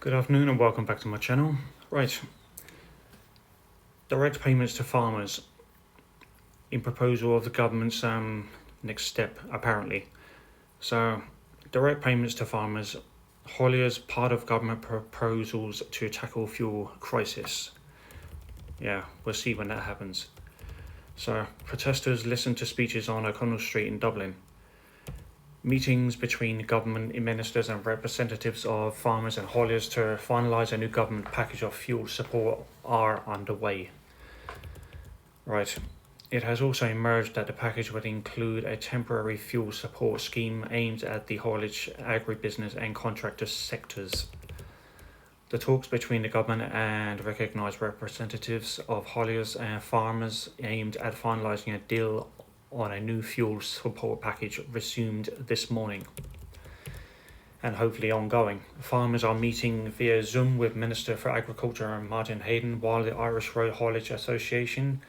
Good afternoon and welcome back to my channel. Right, direct payments to farmers in proposal of the government's next step apparently. So direct payments to farmers, hauliers, part of government proposals to tackle fuel crisis. Yeah, we'll see when that happens. So protesters listened to speeches on O'Connell Street in Dublin. Meetings between government ministers and representatives of farmers and hauliers to finalise a new government package of fuel support are underway. Right. It has also emerged that the package would include a temporary fuel support scheme aimed at the haulage, agribusiness and contractor sectors. The talks between the government and recognised representatives of hauliers and farmers aimed at finalising a deal on a new fuel support package resumed this morning and hopefully ongoing. Farmers are meeting via Zoom with Minister for Agriculture Martin Hayden, while the Irish Road Haulage Association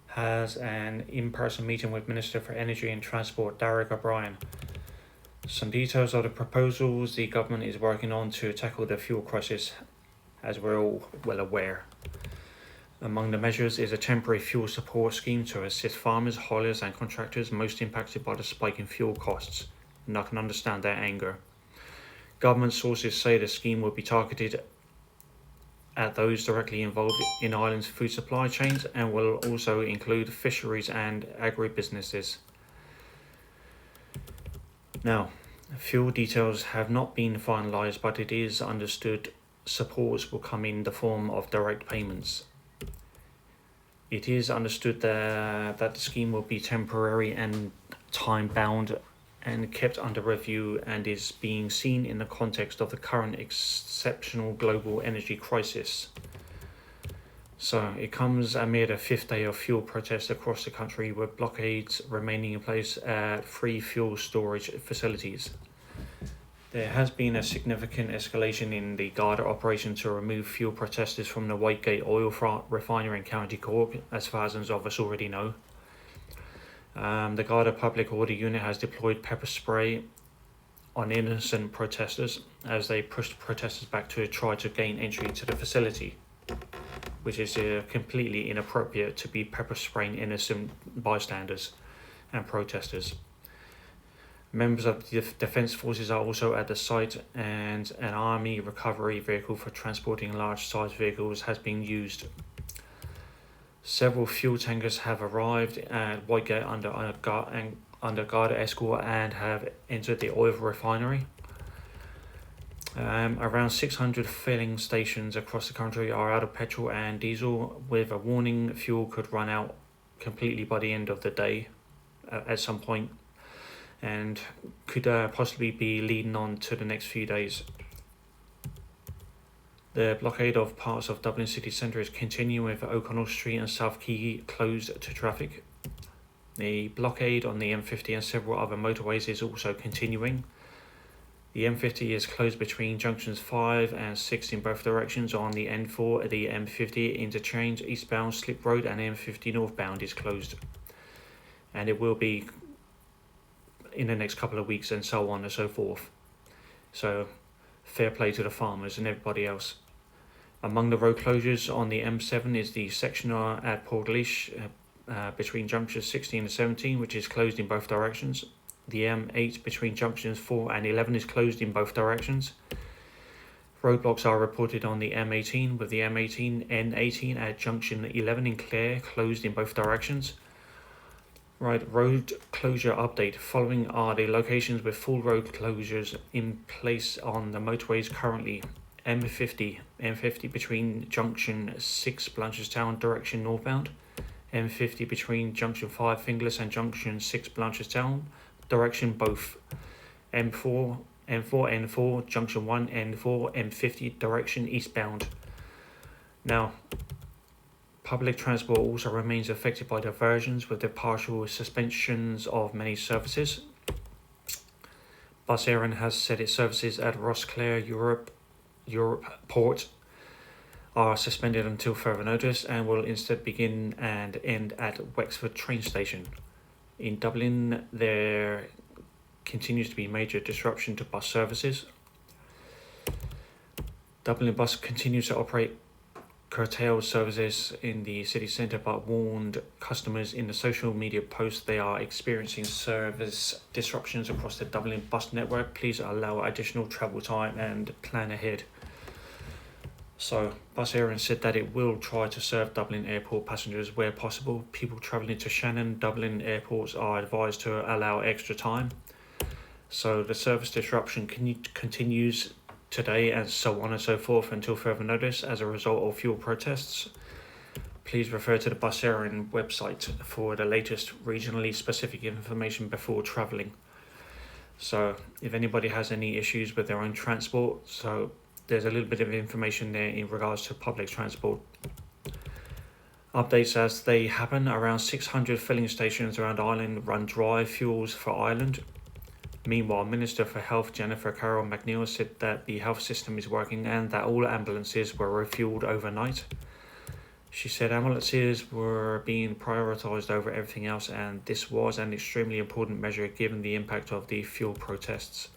has an in-person meeting with Minister for Energy and Transport Derek O'Brien. Some details of the proposals the government is working on to tackle the fuel crisis, as we're all well aware. Among the measures is a temporary fuel support scheme to assist farmers, hauliers and contractors most impacted by the spike in fuel costs, and I can understand their anger. Government sources say the scheme will be targeted at those directly involved in Ireland's food supply chains and will also include fisheries and agribusinesses. Now, fuel details have not been finalised, but it is understood supports will come in the form of direct payments. It is understood that the scheme will be temporary and time-bound and kept under review and is being seen in the context of the current exceptional global energy crisis. So it comes amid a fifth day of fuel protests across the country with blockades remaining in place at 3 fuel storage facilities. There has been a significant escalation in the Garda operation to remove fuel protesters from the Whitegate oil refinery in County Cork, as thousands of us already know. The Garda Public Order Unit has deployed pepper spray on innocent protesters as they pushed protesters back to try to gain entry to the facility, which is completely inappropriate to be pepper spraying innocent bystanders and protesters. Members of the Defence Forces are also at the site, and an army recovery vehicle for transporting large-sized vehicles has been used. Several fuel tankers have arrived at Whitegate under Garda escort and have entered the oil refinery. Around 600 filling stations across the country are out of petrol and diesel, with a warning fuel could run out completely by the end of the day at some point, and could possibly be leading on to the next few days. The blockade of parts of Dublin city centre is continuing, with O'Connell Street and South Quay closed to traffic. The blockade on the M50 and several other motorways is also continuing. The M50 is closed between junctions 5 and 6 in both directions on the N4. The M50 interchange eastbound Slip Road and M50 northbound is closed, and it will be in the next couple of weeks, and so on and so forth. So fair play to the farmers and everybody else. Among the road closures on the M7 is the section at Portlaoise between junctions 16 and 17, which is closed in both directions. The M8 between junctions 4 and 11 is closed in both directions. Roadblocks are reported on the M18, with the N18 at junction 11 in Clare closed in both directions. Right, road closure update. Following are the locations with full road closures in place on the motorways currently. M50 between junction 6 Blanchardstown direction northbound. M50 between junction 5 Finglas and junction 6 Blanchardstown direction both. N4 junction 1 N4 M50 direction eastbound. Now, public transport also remains affected by diversions, with the partial suspensions of many services. Bus Éireann has said its services at Rosclare Europe Port are suspended until further notice and will instead begin and end at Wexford train station. In Dublin, there continues to be major disruption to bus services. Dublin Bus continues to operate curtailed services in the city centre, but warned customers in the social media post they are experiencing service disruptions across the Dublin bus network. Please allow additional travel time and plan ahead. So, Bus Éireann said that it will try to serve Dublin Airport passengers where possible. People travelling to Shannon, Dublin airports are advised to allow extra time. So the service disruption continues today and so on and so forth until further notice as a result of fuel protests. Please refer to the Bus Éireann website for the latest regionally specific information before travelling. So if anybody has any issues with their own transport, so there's a little bit of information there in regards to public transport. Updates as they happen. Around 600 filling stations around Ireland run dry fuels for Ireland. Meanwhile, Minister for Health Jennifer Carroll McNeill said that the health system is working and that all ambulances were refuelled overnight. She said ambulances were being prioritised over everything else, and this was an extremely important measure given the impact of the fuel protests.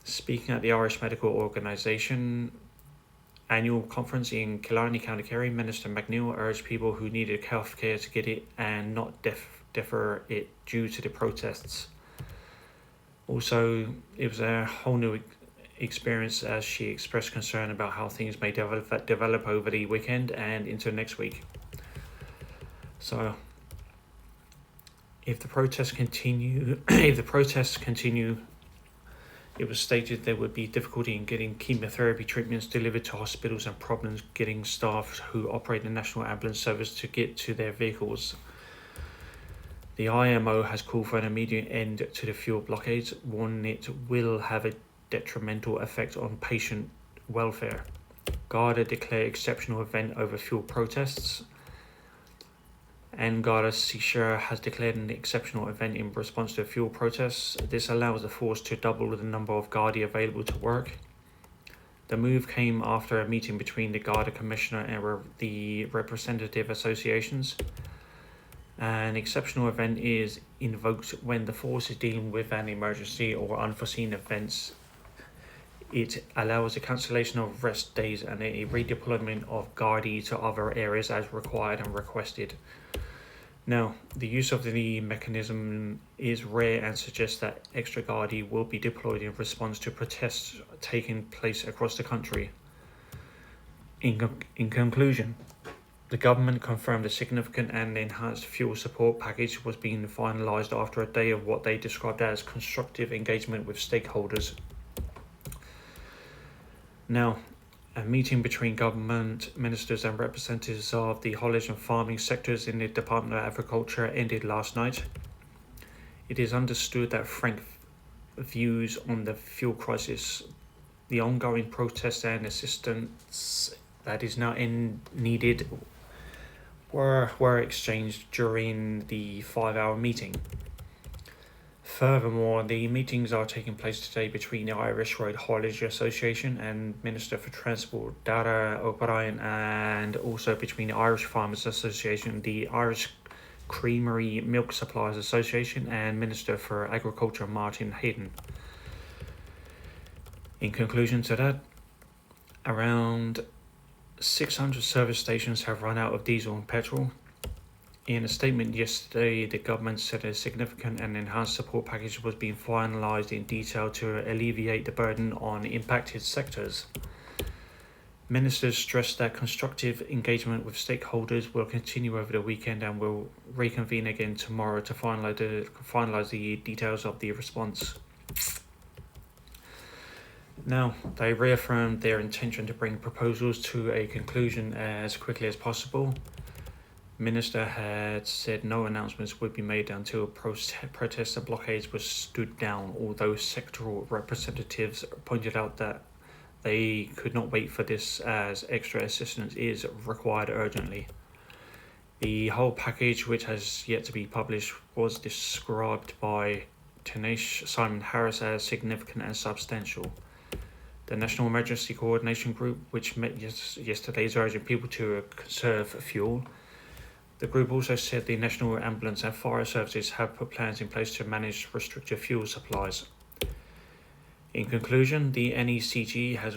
Speaking at the Irish Medical Organisation annual conference in Killarney, County Kerry, Minister McNeill urged people who needed healthcare to get it and not defer it due to the protests. Also, it was a whole new experience as she expressed concern about how things may develop over the weekend and into next week. So, if the protests continue, it was stated there would be difficulty in getting chemotherapy treatments delivered to hospitals and problems getting staff who operate the National Ambulance Service to get to their vehicles. The IMO has called for an immediate end to the fuel blockades, warning it will have a detrimental effect on patient welfare. Garda declared exceptional event over fuel protests, and Garda Síochána has declared an exceptional event in response to fuel protests. This allows the force to double the number of Gardaí available to work. The move came after a meeting between the Garda Commissioner and the representative associations. An exceptional event is invoked when the force is dealing with an emergency or unforeseen events. It allows the cancellation of rest days and a redeployment of Gardaí to other areas as required and requested. Now, the use of the mechanism is rare and suggests that extra Gardaí will be deployed in response to protests taking place across the country. In conclusion, the government confirmed a significant and enhanced fuel support package was being finalised after a day of what they described as constructive engagement with stakeholders. Now, a meeting between government ministers and representatives of the haulage and farming sectors in the Department of Agriculture ended last night. It is understood that frank views on the fuel crisis, the ongoing protests and assistance that is now needed were exchanged during the 5-hour meeting. Furthermore, the meetings are taking place today between the Irish Road Haulage Association and Minister for Transport Dara O'Brien, and also between the Irish Farmers Association, the Irish Creamery Milk Suppliers Association and Minister for Agriculture Martin Hayden. In conclusion to that, around 600 service stations have run out of diesel and petrol. In a statement yesterday, the government said a significant and enhanced support package was being finalised in detail to alleviate the burden on impacted sectors. Ministers stressed that constructive engagement with stakeholders will continue over the weekend and will reconvene again tomorrow to finalise the details of the response. Now, they reaffirmed their intention to bring proposals to a conclusion as quickly as possible. Minister had said no announcements would be made until protests and blockades were stood down, although sectoral representatives pointed out that they could not wait for this as extra assistance is required urgently. The whole package, which has yet to be published, was described by Taoiseach Simon Harris as significant and substantial. The National Emergency Coordination Group, which met yesterday, is urging people to conserve fuel. The group also said the National Ambulance and Fire Services have put plans in place to manage restricted fuel supplies. In conclusion, the NECG has